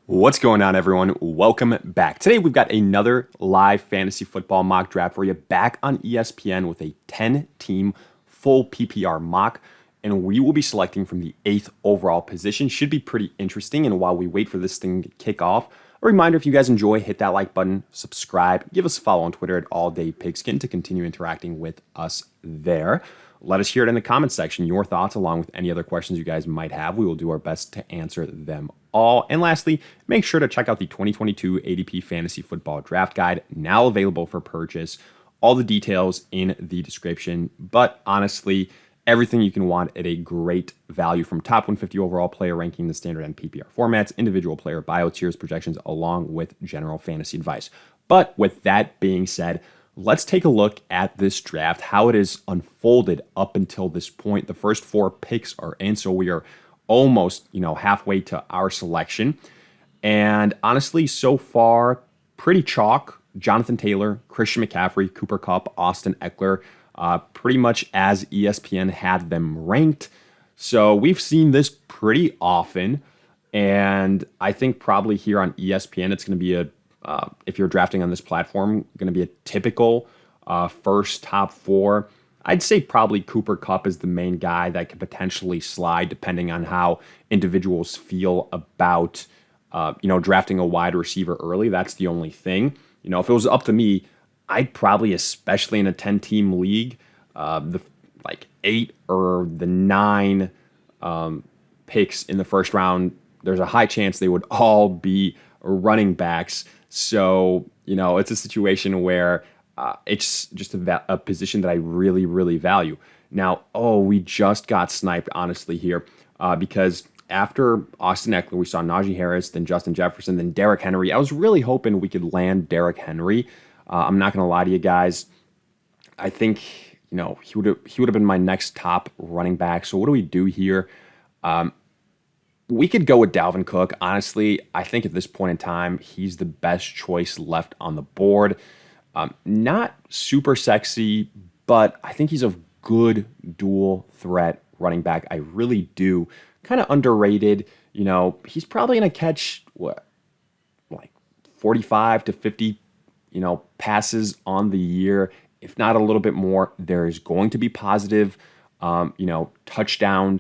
What's going on, everyone? Welcome back. Today, we've got another live fantasy football mock draft for you back on ESPN with a 10-team full PPR mock, and we will be selecting from the 8th overall position. Should be pretty interesting, and while we wait for this thing to kick off, a reminder, if you guys enjoy, hit that like button, subscribe, give us a follow on Twitter at AllDayPigskin to continue interacting with us there. Let us hear it in the comments section, your thoughts, along with any other questions you guys might have. We will do our best to answer them all. And lastly, make sure to check out the 2022 ADP Fantasy Football Draft Guide, now available for purchase. All the details in the description, but honestly, everything you can want at a great value, from top 150 overall player ranking, the standard and PPR formats, individual player bio tiers, projections, along with general fantasy advice. But with that being said, let's take a look at this draft, how it is unfolded up until this point. The first 4 picks are in, so we are almost, halfway to our selection. And honestly, so far, pretty chalk. Jonathan Taylor, Christian McCaffrey, Cooper Kupp, Austin Eckler, pretty much as ESPN had them ranked. So we've seen this pretty often. And I think probably here on ESPN, it's going to be if you're drafting on this platform, going to be a typical first top 4. I'd say probably Cooper Kupp is the main guy that could potentially slide depending on how individuals feel about, drafting a wide receiver early. That's the only thing. If it was up to me, I'd probably, especially in a 10-team league, the 8 or the 9 picks in the first round, there's a high chance they would all be running backs. So, it's a situation where it's just a position that I really, really value. Now, we just got sniped, honestly, here, because after Austin Eckler, we saw Najee Harris, then Justin Jefferson, then Derrick Henry. I was really hoping we could land Derrick Henry. I'm not going to lie to you guys. I think, he would have been my next top running back. So what do we do here? We could go with Dalvin Cook. Honestly, I think at this point in time, he's the best choice left on the board. Not super sexy, but I think he's a good dual threat running back. I really do. Kind of underrated. He's probably going to catch, 45 to 50, passes on the year. If not a little bit more, there is going to be positive, touchdown,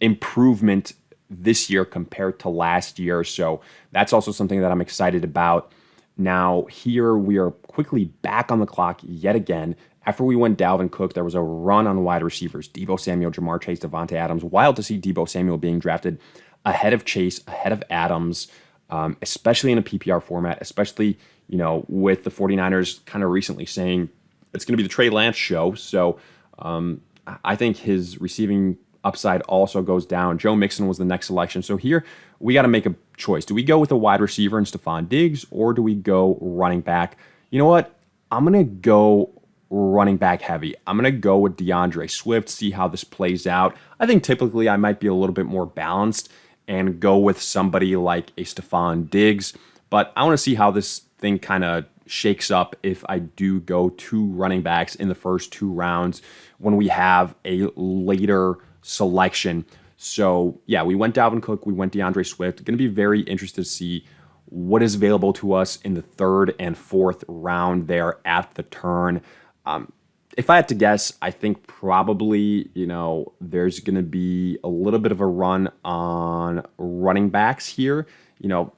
improvement this year compared to last year. So that's also something that I'm excited about. Now, here we are quickly back on the clock yet again. After we went Dalvin Cook, there was a run on wide receivers. Deebo Samuel, Jamar Chase, Devontae Adams. Wild to see Deebo Samuel being drafted ahead of Chase, ahead of Adams, especially in a PPR format, especially, with the 49ers kind of recently saying it's going to be the Trey Lance show. So I think his receiving upside also goes down. Joe Mixon was the next selection. So here we got to make a choice. Do we go with a wide receiver and Stephon Diggs, or do we go running back? You know what? I'm going to go running back heavy. I'm going to go with DeAndre Swift, see how this plays out. I think typically I might be a little bit more balanced and go with somebody like a Stephon Diggs, but I want to see how this thing kind of shakes up if I do go 2 running backs in the first 2 rounds when we have a later selection. So yeah, we went Dalvin Cook, we went DeAndre Swift. Going to be very interested to see what is available to us in the 3rd and 4th round there at the turn. If I had to guess, I think probably, there's going to be a little bit of a run on running backs here,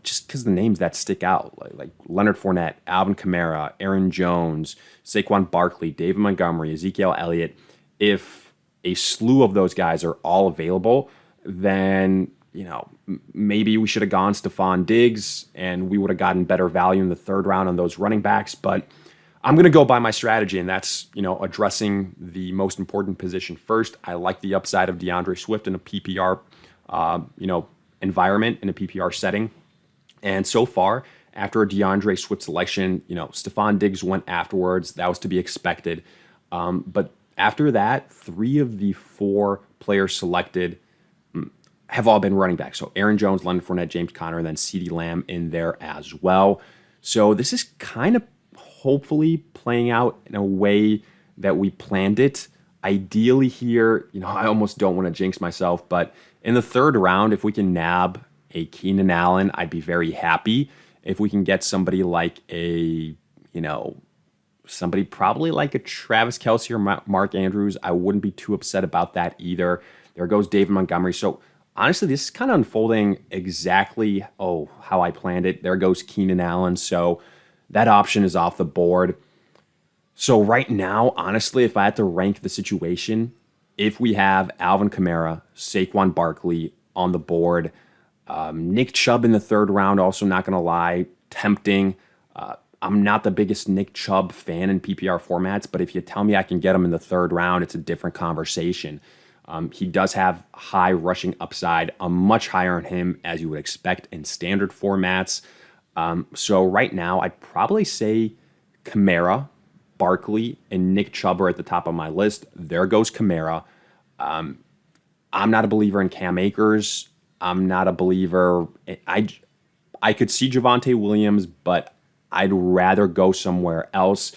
just because the names that stick out, like Leonard Fournette, Alvin Kamara, Aaron Jones, Saquon Barkley, David Montgomery, Ezekiel Elliott. If a slew of those guys are all available, then, maybe we should have gone Stephon Diggs and we would have gotten better value in the 3rd round on those running backs. But I'm going to go by my strategy, and that's, addressing the most important position first. I like the upside of DeAndre Swift in a PPR, environment, in a PPR setting. And so far, after a DeAndre Swift selection, Stephon Diggs went afterwards. That was to be expected. But after that, 3 of the 4 players selected have all been running backs. So Aaron Jones, Leonard Fournette, James Conner, and then CeeDee Lamb in there as well. So this is kind of hopefully playing out in a way that we planned it. Ideally here, I almost don't want to jinx myself, but in the 3rd round, if we can nab a Keenan Allen, I'd be very happy. If we can get somebody like somebody probably like a Travis Kelce or Mark Andrews, I wouldn't be too upset about that either. There goes David Montgomery. So honestly, this is kind of unfolding exactly how I planned it. There goes Keenan Allen. So that option is off the board. So right now, honestly, if I had to rank the situation, if we have Alvin Kamara, Saquon Barkley on the board, Nick Chubb in the third round, also not going to lie, tempting. I'm not the biggest Nick Chubb fan in PPR formats, but if you tell me I can get him in the third round, it's a different conversation. He does have high rushing upside. I'm much higher on him as you would expect in standard formats. So right now, I'd probably say Kamara, Barkley, and Nick Chubb are at the top of my list. There goes Kamara. I'm not a believer in Cam Akers. I'm not a believer. I could see Javonte Williams, but I'd rather go somewhere else.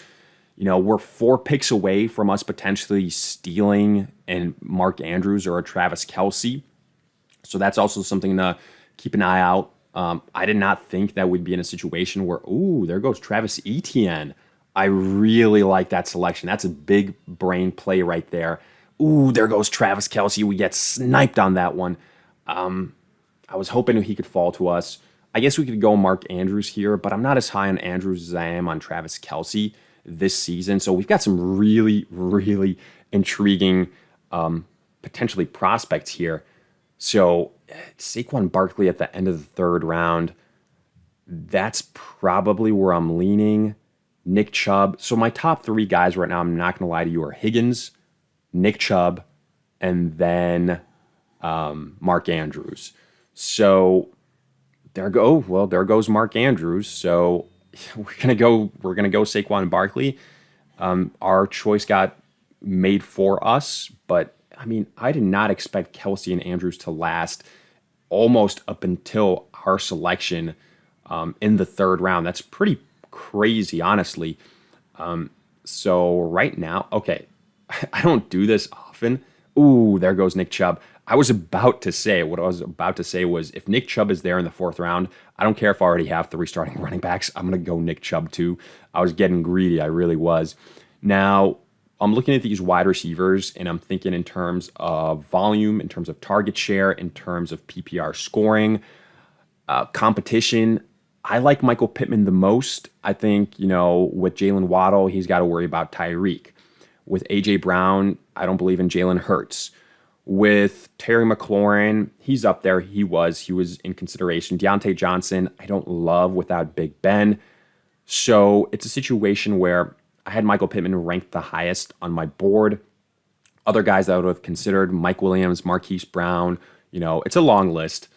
We're 4 picks away from us potentially stealing and Mark Andrews or a Travis Kelce. So that's also something to keep an eye out. I did not think that we'd be in a situation where, there goes Travis Etienne. I really like that selection. That's a big brain play right there. There goes Travis Kelce. We get sniped on that one. I was hoping he could fall to us. I guess we could go Mark Andrews here, but I'm not as high on Andrews as I am on Travis Kelce this season. So we've got some really, really intriguing potentially prospects here. So Saquon Barkley at the end of the third round, that's probably where I'm leaning. Nick Chubb. So my top 3 guys right now, I'm not going to lie to you, are Higgins, Nick Chubb, and then Mark Andrews. So there goes Mark Andrews. So we're gonna go Saquon Barkley. Our choice got made for us, but I mean, I did not expect Kelce and Andrews to last almost up until our selection in the third round. That's pretty crazy, honestly. So right now, okay, I don't do this often. There goes Nick Chubb. What I was about to say was if Nick Chubb is there in the fourth round, I don't care if I already have 3 starting running backs. I'm going to go Nick Chubb too. I was getting greedy. I really was. Now, I'm looking at these wide receivers and I'm thinking in terms of volume, in terms of target share, in terms of PPR scoring, competition. I like Michael Pittman the most. I think, with Jalen Waddle, he's got to worry about Tyreek. With A.J. Brown, I don't believe in Jalen Hurts. With Terry McLaurin, he's up there. He was in consideration. Deontay Johnson, I don't love without Big Ben. So it's a situation where I had Michael Pittman ranked the highest on my board. Other guys that I would have considered, Mike Williams, Marquise Brown, it's a long list.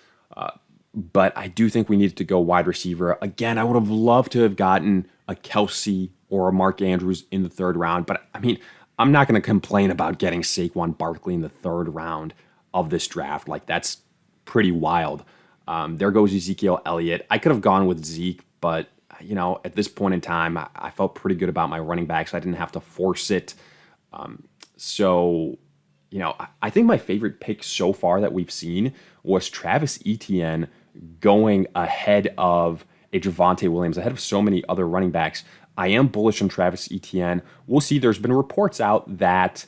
But I do think we needed to go wide receiver. Again, I would have loved to have gotten a Kelce or a Mark Andrews in the third round. But I mean, I'm not going to complain about getting Saquon Barkley in the third round of this draft. Like, that's pretty wild. There goes Ezekiel Elliott. I could have gone with Zeke, but, at this point in time, I felt pretty good about my running backs. I didn't have to force it. So, I think my favorite pick so far that we've seen was Travis Etienne going ahead of a Javonte Williams, ahead of so many other running backs. I am bullish on Travis Etienne. We'll see. There's been reports out that,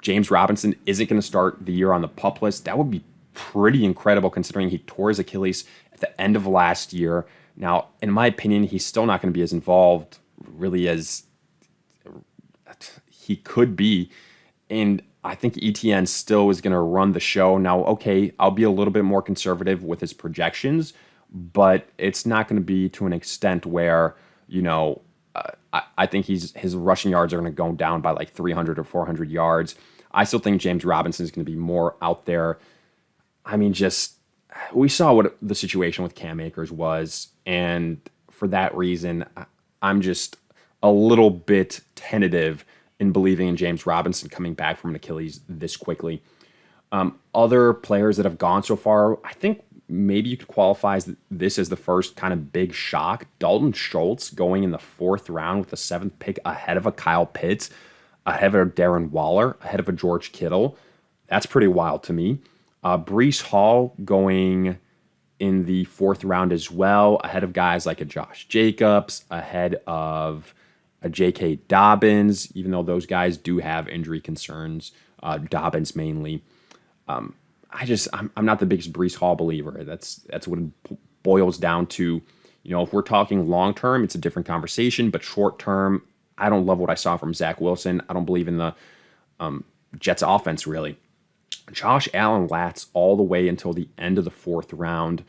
James Robinson isn't going to start the year on the PUP list. That would be pretty incredible considering he tore his Achilles at the end of last year. Now, in my opinion, he's still not going to be as involved really as he could be. And I think Etienne still is going to run the show. Now, okay, I'll be a little bit more conservative with his projections, but it's not going to be to an extent where, I think his rushing yards are going to go down by like 300 or 400 yards. I still think James Robinson is going to be more out there. I mean, we saw what the situation with Cam Akers was, and for that reason, I'm just a little bit tentative in believing in James Robinson coming back from an Achilles this quickly. Other players that have gone so far, I think maybe you could qualify this as the first kind of big shock. Dalton Schultz going in the 4th round with the 7th pick ahead of a Kyle Pitts, ahead of a Darren Waller, ahead of a George Kittle. That's pretty wild to me. Breece Hall going in the fourth round as well, ahead of guys like a Josh Jacobs, ahead of a J.K. Dobbins, even though those guys do have injury concerns, Dobbins mainly. I'm not the biggest Breece Hall believer. That's what it boils down to. If we're talking long term, it's a different conversation. But short term, I don't love what I saw from Zach Wilson. I don't believe in the Jets offense really. Josh Allen lasts all the way until the end of the fourth round.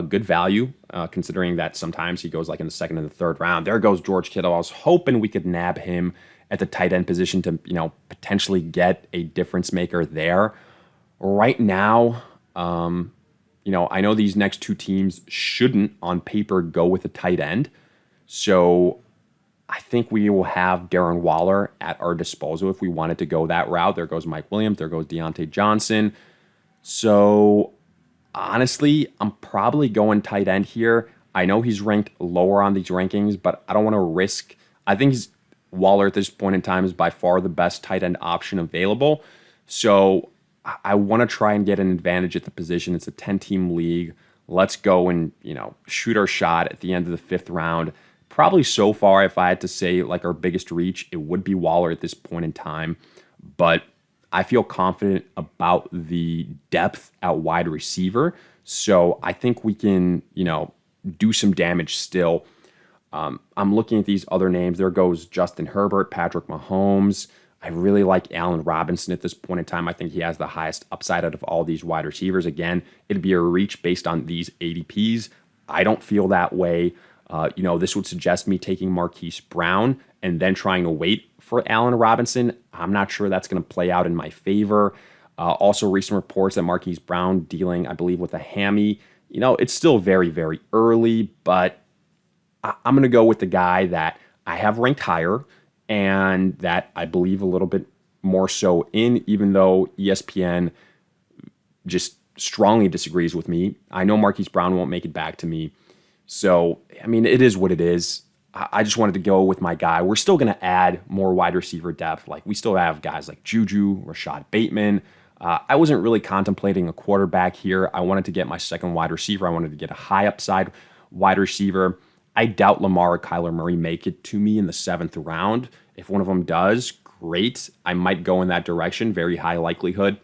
Good value, considering that sometimes he goes like in the second and the third round. There goes George Kittle. I was hoping we could nab him at the tight end position to potentially get a difference maker there. Right now, I know these next two teams shouldn't, on paper, go with a tight end. So I think we will have Darren Waller at our disposal if we wanted to go that route. There goes Mike Williams. There goes Deontay Johnson. So honestly, I'm probably going tight end here. I know he's ranked lower on these rankings, but I don't want to risk. I think Waller at this point in time is by far the best tight end option available. So I want to try and get an advantage at the position. It's a 10-team league. Let's go and, shoot our shot at the end of the fifth round. Probably so far, if I had to say like our biggest reach, it would be Waller at this point in time. But I feel confident about the depth at wide receiver. So I think we can, do some damage still. I'm looking at these other names. There goes Justin Herbert, Patrick Mahomes. I really like Allen Robinson at this point in time. I think he has the highest upside out of all these wide receivers. Again, it'd be a reach based on these ADPs. I don't feel that way. This would suggest me taking Marquise Brown and then trying to wait for Allen Robinson. I'm not sure that's going to play out in my favor. Also, recent reports that Marquise Brown dealing, I believe, with a hammy. It's still very, very early, but I'm going to go with the guy that I have ranked higher and that I believe a little bit more so in, even though ESPN just strongly disagrees with me. I know Marquise Brown won't make it back to me. So, it is what it is. I just wanted to go with my guy. We're still going to add more wide receiver depth. Like, we still have guys like Juju, Rashad Bateman. I wasn't really contemplating a quarterback here. I wanted to get my second wide receiver. I wanted to get a high upside wide receiver. I doubt Lamar or Kyler Murray make it to me in the seventh round. If one of them does, great. I might go in that direction. Very high likelihood.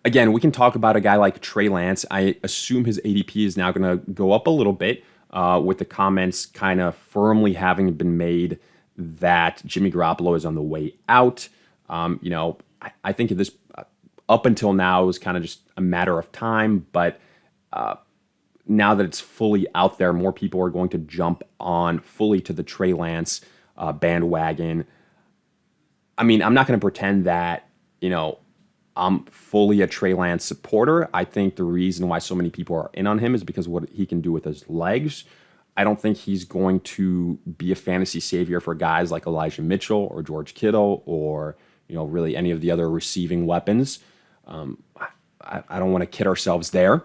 Again, we can talk about a guy like Trey Lance. I assume his ADP is now going to go up a little bit with the comments kind of firmly having been made that Jimmy Garoppolo is on the way out. I think this up until now it was kind of just a matter of time, but now that it's fully out there, more people are going to jump on fully to the Trey Lance bandwagon. I'm not going to pretend that, I'm fully a Trey Lance supporter. I think the reason why so many people are in on him is because of what he can do with his legs. I don't think he's going to be a fantasy savior for guys like Elijah Mitchell or George Kittle or, really any of the other receiving weapons. I don't want to kid ourselves there.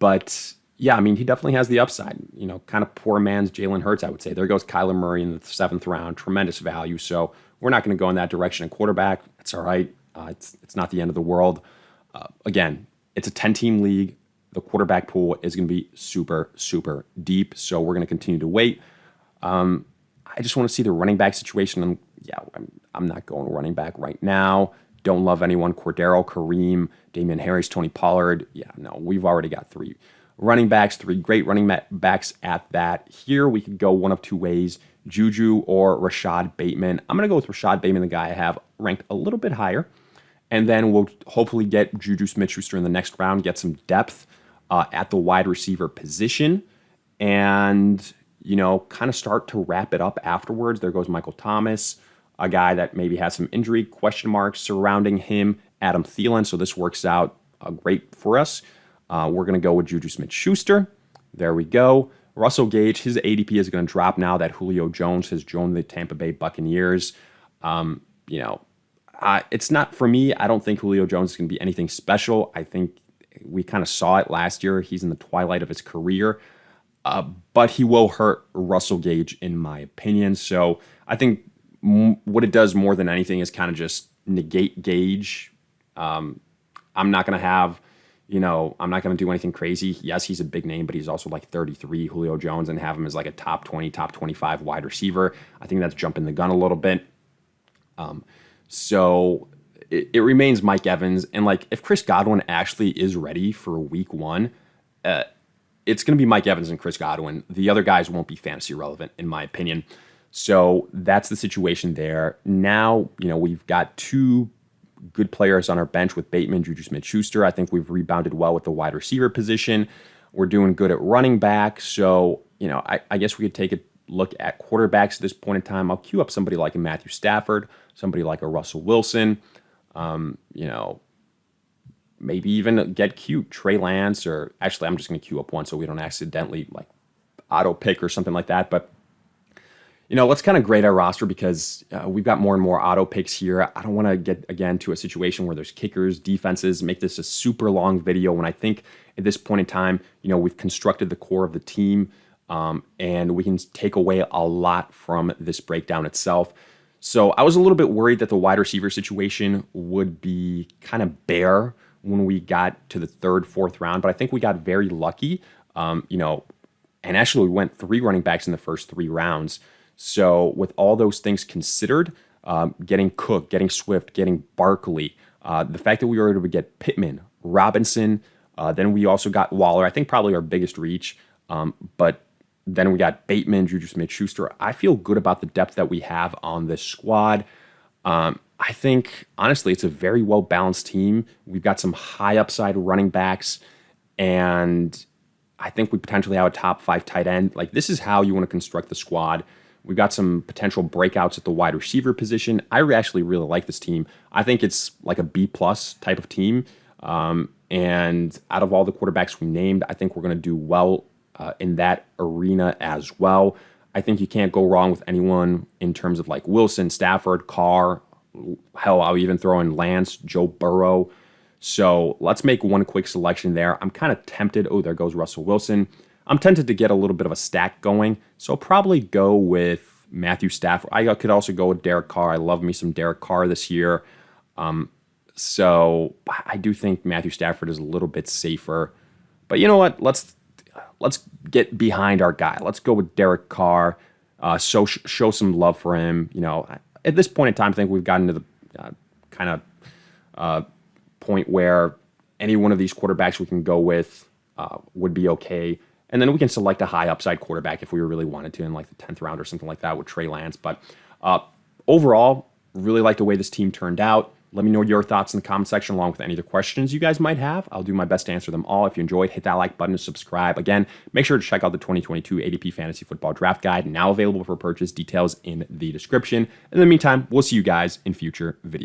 But yeah, he definitely has the upside. Kind of poor man's Jalen Hurts, I would say. There goes Kyler Murray in the seventh round. Tremendous value. So we're not going to go in that direction at quarterback. That's all right. It's not the end of the world. Again, it's a 10-team league. The quarterback pool is going to be super, super deep. So we're going to continue to wait. I just want to see the running back situation. I'm not going running back right now. Don't love anyone. Cordero, Kareem, Damian Harris, Tony Pollard. Yeah, no, we've already got three running backs, three great running backs at that. Here we could go one of two ways, Juju or Rashad Bateman. I'm going to go with Rashad Bateman, the guy I have ranked a little bit higher. And then we'll hopefully get Juju Smith-Schuster in the next round, get some depth at the wide receiver position, and, kind of start to wrap it up afterwards. There goes Michael Thomas, a guy that maybe has some injury question marks surrounding him, Adam Thielen. So this works out great for us. We're going to go with Juju Smith-Schuster. There we go. Russell Gage, his ADP is going to drop now that Julio Jones has joined the Tampa Bay Buccaneers. It's not for me. I don't think Julio Jones is going to be anything special. I think we kind of saw it last year. He's in the twilight of his career. But he will hurt Russell Gage, in my opinion. So I think what it does more than anything is kind of just negate Gage. I'm not going to have, I'm not going to do anything crazy. Yes, he's a big name, but he's also like 33, Julio Jones, and have him as like a top 20, top 25 wide receiver. I think that's jumping the gun a little bit. So it remains Mike Evans. And like, if Chris Godwin actually is ready for week one, it's going to be Mike Evans and Chris Godwin. The other guys won't be fantasy relevant, in my opinion. So that's the situation there. Now, we've got two good players on our bench with Bateman, Juju Smith-Schuster. I think we've rebounded well with the wide receiver position. We're doing good at running back. So, I guess we could take a look at quarterbacks at this point in time. I'll queue up somebody like a Matthew Stafford, somebody like a Russell Wilson, maybe even get cute, Trey Lance, or actually I'm just going to queue up one so we don't accidentally like auto pick or something like that. But, let's kind of grade our roster because we've got more and more auto picks here. I don't want to get, again, to a situation where there's kickers, defenses, make this a super long video when I think at this point in time, we've constructed the core of the team and we can take away a lot from this breakdown itself. So I was a little bit worried that the wide receiver situation would be kind of bare when we got to the third, fourth round, but I think we got very lucky, and actually we went 3 running backs in the first 3 rounds. So with all those things considered, getting Cook, getting Swift, getting Barkley, the fact that we were able to get Pittman, Robinson, then we also got Waller, I think probably our biggest reach, but then we got Bateman, Juju Smith-Schuster. I feel good about the depth that we have on this squad. I think, honestly, it's a very well-balanced team. We've got some high upside running backs, and I think we potentially have a top 5 tight end. Like, this is how you want to construct the squad. We've got some potential breakouts at the wide receiver position. I actually really like this team. I think it's like a B-plus type of team. And out of all the quarterbacks we named, I think we're going to do well in that arena as well. I think you can't go wrong with anyone in terms of like Wilson, Stafford, Carr. Hell, I'll even throw in Lance, Joe Burrow. So let's make one quick selection there. I'm kind of tempted. Oh, there goes Russell Wilson. I'm tempted to get a little bit of a stack going. So I'll probably go with Matthew Stafford. I could also go with Derek Carr. I love me some Derek Carr this year. So I do think Matthew Stafford is a little bit safer. But you know what? Let's get behind our guy. Let's go with Derek Carr. Show some love for him. At this point in time, I think we've gotten to the kind of point where any one of these quarterbacks we can go with would be okay. And then we can select a high upside quarterback if we really wanted to in like the 10th round or something like that with Trey Lance. But overall, really like the way this team turned out. Let me know your thoughts in the comment section along with any other questions you guys might have. I'll do my best to answer them all. If you enjoyed, hit that like button and subscribe. Again, make sure to check out the 2022 ADP Fantasy Football Draft Guide, now available for purchase. Details in the description. In the meantime, we'll see you guys in future videos.